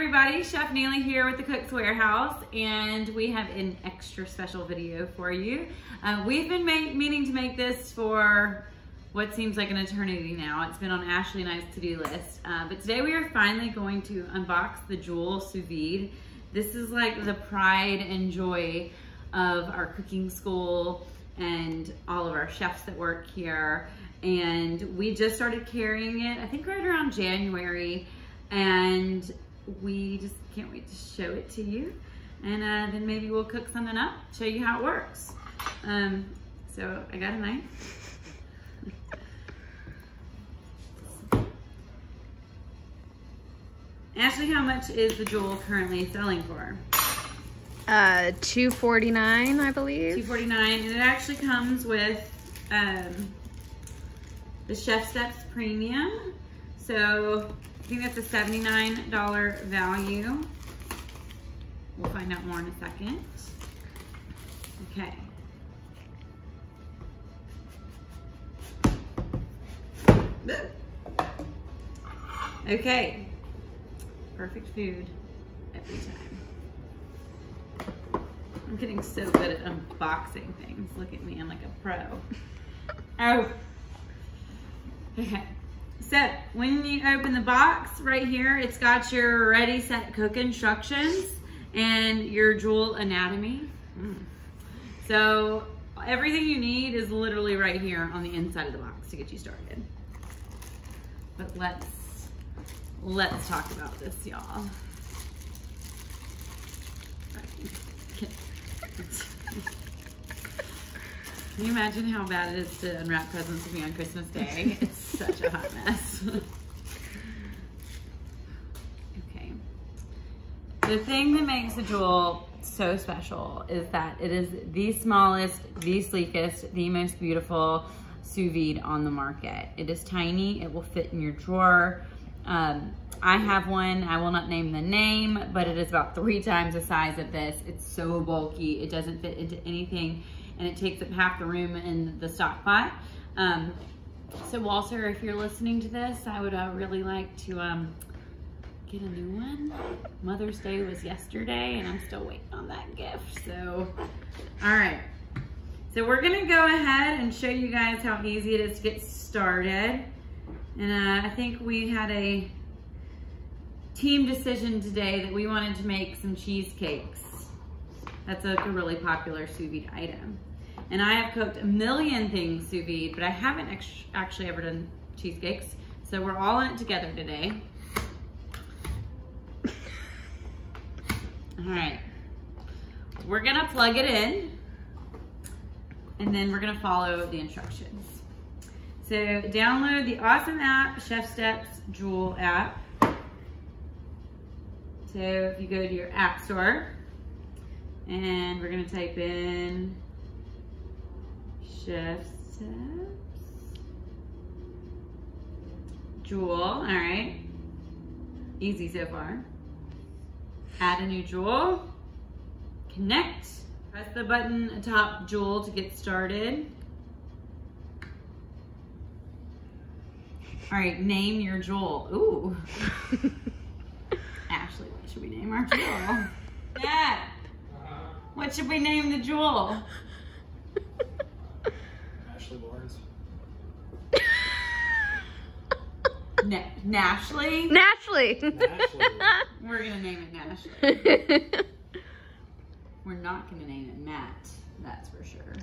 everybody, Chef Neely here with the Cook's Warehouse, and we have an extra special video for you. We've been meaning to make this for what seems like an eternity now. It's been on Ashley and I's to-do list, but today we are finally going to unbox the Jewel Sous Vide. This is like the pride and joy of our cooking school and all of our chefs that work here, and we just started carrying it, I think right around January. And we just can't wait to show it to you. And then maybe we'll cook something up, show you how it works. So I got a knife. Ashley, how much is the Jewel currently selling for? $2.49, I believe. $2.49, and it actually comes with the Chef Steps Premium. So I think that's a $79 value. We'll find out more in a second. Okay. Okay. Perfect food every time. I'm getting so good at unboxing things. Look at me, I'm like a pro. Oh. Okay. So when you open the box right here, it's got your ready, set, cook instructions and your Jewel anatomy. So everything you need is literally right here on the inside of the box to get you started. But let's talk about this, y'all. Can you imagine how bad it is to unwrap presents with me on Christmas Day? It's such a hot mess. Okay. The thing that makes the Jewel so special is that it is the smallest, the sleekest, the most beautiful sous vide on the market. It is tiny, it will fit in your drawer. I have one, I will not name the name, but it is about 3 times the size of this. It's so bulky, it doesn't fit into anything, and it takes up half the room in the stock pot. So Walter, if you're listening to this, I would really like to get a new one. Mother's Day was yesterday, and I'm still waiting on that gift, so. All right, so we're gonna go ahead and show you guys how easy it is to get started. And I think we had a team decision today that we wanted to make some cheesecakes. That's a really popular sous vide item. And I have cooked a million things sous vide, but I haven't actually ever done cheesecakes. So we're all in it together today. All right, we're gonna plug it in and then we're gonna follow the instructions. So download the awesome app, Chef Steps Jewel app. So if you go to your app store, and we're gonna type in Chef Steps Jewel, all right. Easy so far. Add a new Jewel, connect, press the button atop Jewel to get started. All right, name your Jewel. Ooh. Ashley, what should we name our Jewel? Dad, what should we name the Jewel? Ashley Lawrence. Nashley? Nashly. We're gonna name it Nashley. We're not gonna name it Matt, that's for sure.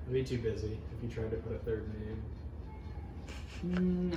I'd be too busy if you tried to put a third name. No.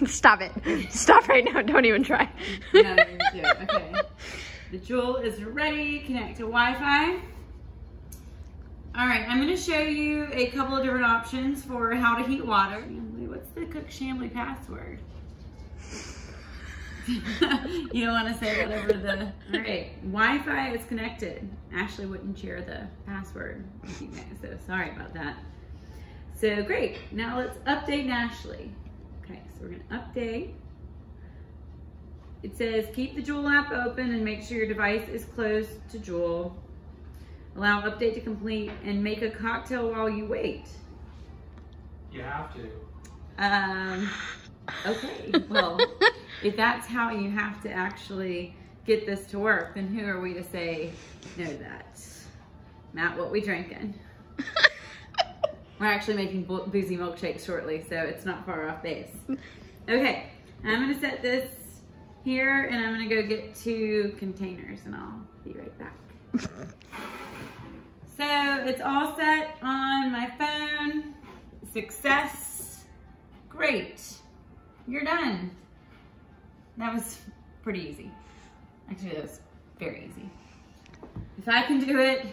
Stop it. Stop right now. Don't even try. No, you're gonna do it. Okay. The Jewel is ready. Connect to Wi-Fi. All right, I'm gonna show you a couple of different options for how to heat water. What's the Cook Chambly password? You don't wanna say whatever the, all right, Wi-Fi is connected. Ashley wouldn't share the password with you guys, so sorry about that. So great, now let's update Ashley. Okay, so we're gonna update. It says, keep the Jewel app open and make sure your device is close to Jewel. Allow update to complete and make a cocktail while you wait. You have to. Okay, well, if that's how you have to actually get this to work, then who are we to say no to that? Not what we drinking. We're actually making boozy milkshakes shortly, so it's not far off base. Okay, I'm gonna set this here and I'm gonna go get 2 containers and I'll be right back. So it's all set on my phone. Success. Great. You're done. That was pretty easy. Actually, that was very easy. If I can do it,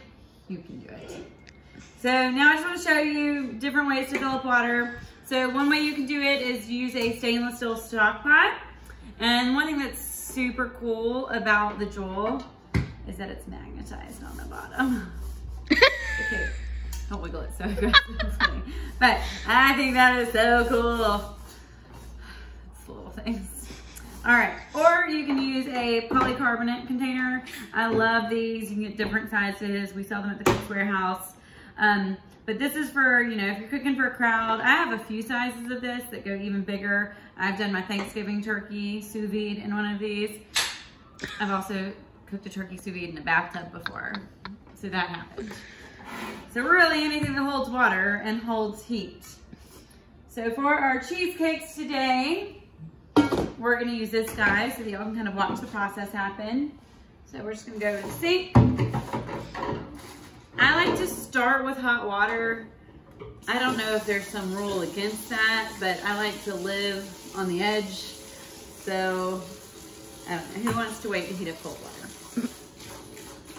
you can do it. So now I just want to show you different ways to fill up water. So one way you can do it is use a stainless steel stock pot. And one thing that's super cool about the Joule is that it's magnetized on the bottom. Okay, don't wiggle it so aggressively. But I think that is so cool. It's little things. All right, or you can use a polycarbonate container. I love these. You can get different sizes. We sell them at the Cook's Warehouse. But this is for, you know, if you're cooking for a crowd. I have a few sizes of this that go even bigger. I've done my Thanksgiving turkey sous vide in one of these. I've also cooked a turkey sous vide in a bathtub before. So that happened. So really anything that holds water and holds heat. So for our cheesecakes today, we're gonna use this guy so that y'all can kind of watch the process happen. So we're just gonna go to the sink. I like to start with hot water. I don't know if there's some rule against that, but I like to live on the edge. So, I don't know, who wants to wait to heat up cold water?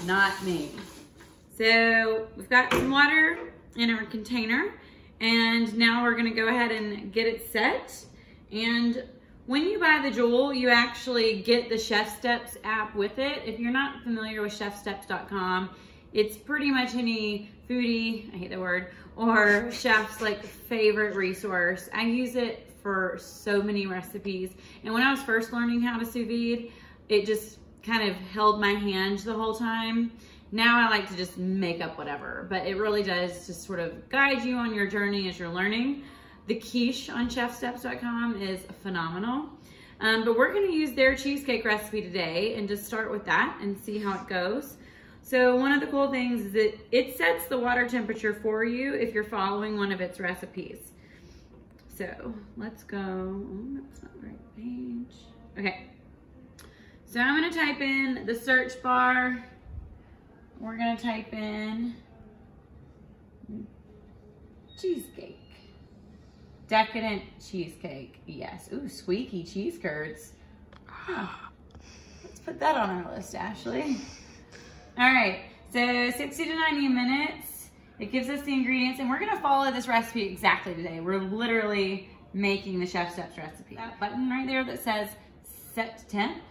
Not me. So, we've got some water in our container, and now we're gonna go ahead and get it set. And when you buy the Joule, you actually get the Chef Steps app with it. If you're not familiar with chefsteps.com, it's pretty much any foodie, I hate that word, or chef's like favorite resource. I use it for so many recipes. And when I was first learning how to sous vide, it just kind of held my hand the whole time. Now I like to just make up whatever, but it really does just sort of guide you on your journey as you're learning. The quiche on chefsteps.com is phenomenal. But we're gonna use their cheesecake recipe today and just start with that and see how it goes. So one of the cool things is that it sets the water temperature for you if you're following one of its recipes. So let's go, oh, that's not the right page. Okay, so I'm gonna type in the search bar. We're gonna type in cheesecake. Decadent cheesecake, yes. Ooh, squeaky cheese curds. Huh. Let's put that on our list, Ashley. All right, so 60 to 90 minutes. It gives us the ingredients, and we're gonna follow this recipe exactly today. We're literally making the Chef Steps recipe. That button right there that says set to temp.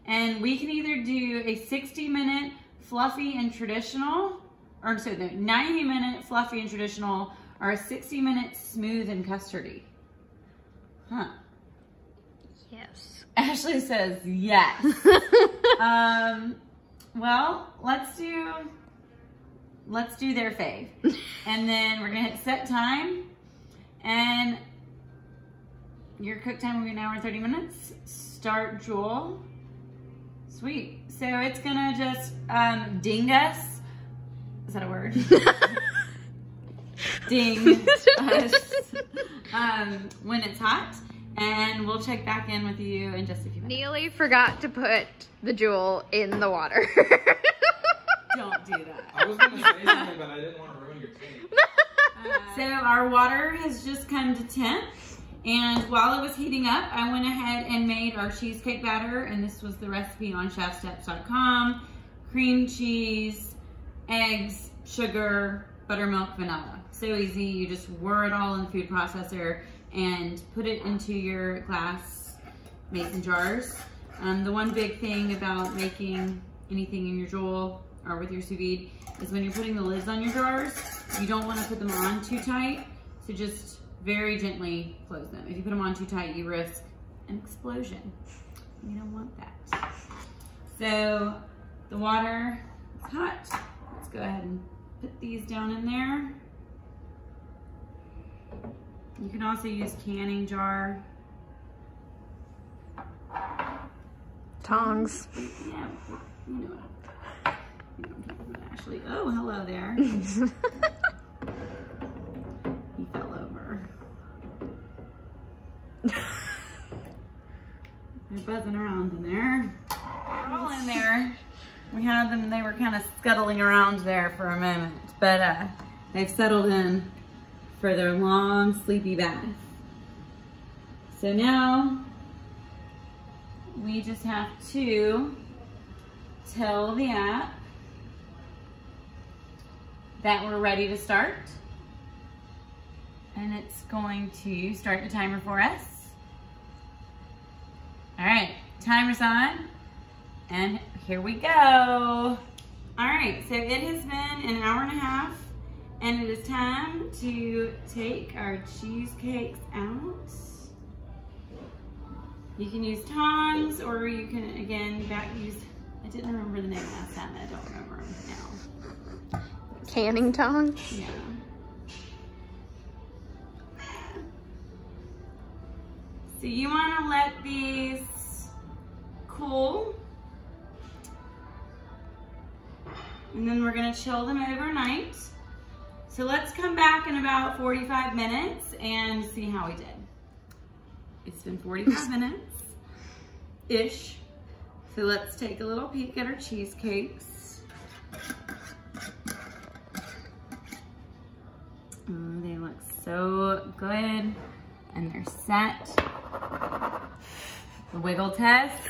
And we can either do a 60-minute fluffy and traditional, or so the 90-minute fluffy and traditional, or a 60-minute smooth and custardy. Huh. Yes. Ashley says yes. Well, let's do their fave. And then we're gonna hit set time, and your cook time will be an hour and 30 minutes. Start Joule. Sweet. So it's gonna just ding us. Is that a word? Ding us when it's hot, and we'll check back in with you in just a few minutes. Neely forgot to put the Joule in the water. Don't do that. I was going to say something, but I didn't want to ruin your cake. So our water has just come to temp, and while it was heating up, I went ahead and made our cheesecake batter, and this was the recipe on chefsteps.com. Cream cheese, eggs, sugar, buttermilk, vanilla. So easy. You just whir it all in the food processor and put it into your glass mason jars. The one big thing about making anything in your Joule or with your sous vide is when you're putting the lids on your jars, you don't want to put them on too tight. So just very gently close them. If you put them on too tight, you risk an explosion. You don't want that. So the water is hot. Let's go ahead and put these down in there. You can also use canning jar. Tongs. Yeah, you know what I'm talking about, Ashley. Oh, hello there. He fell over. They're buzzing around in there. They're all in there. We had them, they were kind of scuttling around there for a moment, but they've settled in for their long, sleepy bath. So now, we just have to tell the app that we're ready to start. And it's going to start the timer for us. All right, timer's on, and here we go. All right, so it has been an hour and a half, and it is time to take our cheesecakes out. You can use tongs, or you can, again, use, I didn't remember the name last time, I don't remember them now. Canning tongs? Yeah. So you want to let these cool, and then we're going to chill them overnight. So let's come back in about 45 minutes and see how we did. It's been 45 minutes-ish. So let's take a little peek at our cheesecakes. Oh, they look so good, and they're set. The wiggle test.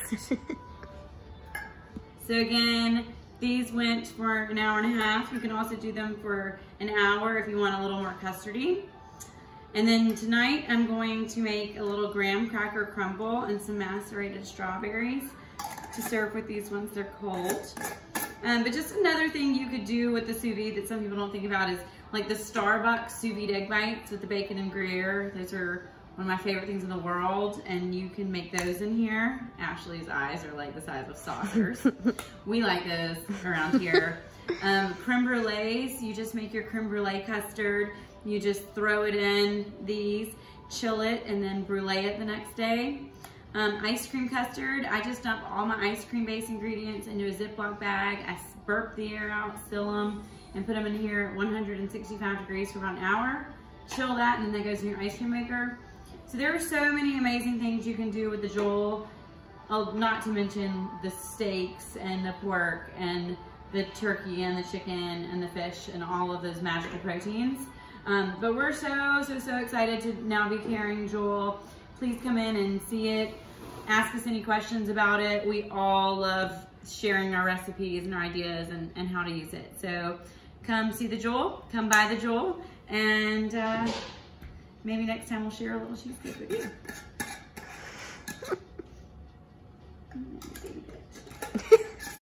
So again, these went for an hour and a half. You can also do them for an hour if you want a little more custardy. And then tonight I'm going to make a little graham cracker crumble and some macerated strawberries to serve with these once they're cold. But just another thing you could do with the sous vide that some people don't think about is like the Starbucks sous vide egg bites with the bacon and Gruyere. Those are one of my favorite things in the world, and you can make those in here. Ashley's eyes are like the size of saucers. We like those around here. Creme brulees, you just make your creme brulee custard. You just throw it in these, chill it, and then brulee it the next day. Ice cream custard, I just dump all my ice cream base ingredients into a Ziploc bag. I burp the air out, seal them, and put them in here at 165 degrees for about an hour. Chill that, and then that goes in your ice cream maker. So there are so many amazing things you can do with the Joel, not to mention the steaks and the pork and the turkey and the chicken and the fish and all of those magical proteins. But we're so excited to now be carrying Joel. Please come in and see it. Ask us any questions about it. We all love sharing our recipes and our ideas and how to use it. So come see the Joel, come buy the Joel, and maybe next time we'll share a little cheesecake with you.